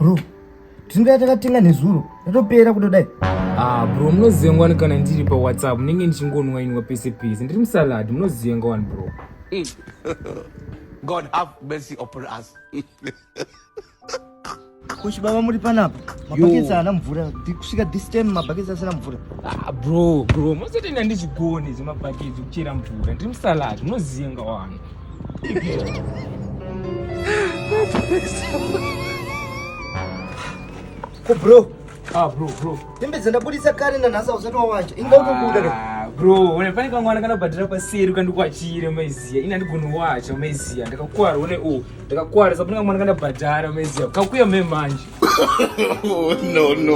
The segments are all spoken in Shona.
Bro, tinga takatenga nezuro. Ratopera kutodai. Bro, munoziva ngwani kana ndiri pa WhatsApp ndenge ndichingonwa inwa pese pese. Ndiri musalad, munoziva ngwani bro. God have mercy upon us. Kuchibaba muri panapa. Mabaketsa ana mvura. Kusvika this time mabaketsa asina mvura. Bro, musati ndichigoni zvemabhaketi kuchera mvura. Ndiri musalad, munoziva ngwani. Ko bro. Bro. Tembedza ndabudisa kare nanhasa usati wawacha. Inga utobuda. Bro, une mwana kana bhadhira paseri kandikwachire maiziya. Ina ndigoni wacha maiziya. Ndakakwara une ndakakwara saka mwana kana bhadhara maiziya. Kakuya me manje. No.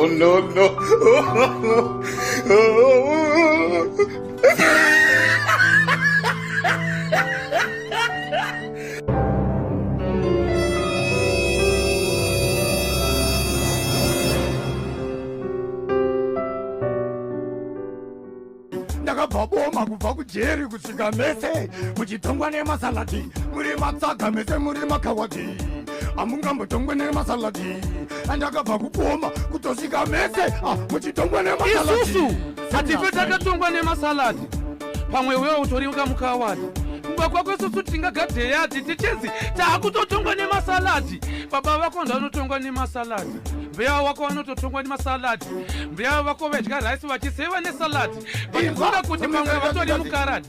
ndakabva kubva kujeri kusvika mese muchitongwa nemasaladi muri matsaga mese muri makawadi amungambotongwe nemasaladi andakabva kuboma kutosvika mese muchitongwa nemasaladi isusu hatife takatongwa nemasaladi pamwe wewo utoriuka mukawadi kungwa kwesusu tingagadheyati tichezi taakutotongwa nemasaladi baba vako ndanotongwa nemasaladi mbeya wako vanototongwa nemasaladi mbeya vako vedya raisi vachiseva nesaladi vachifunga kuti pamwe vatori mukaradi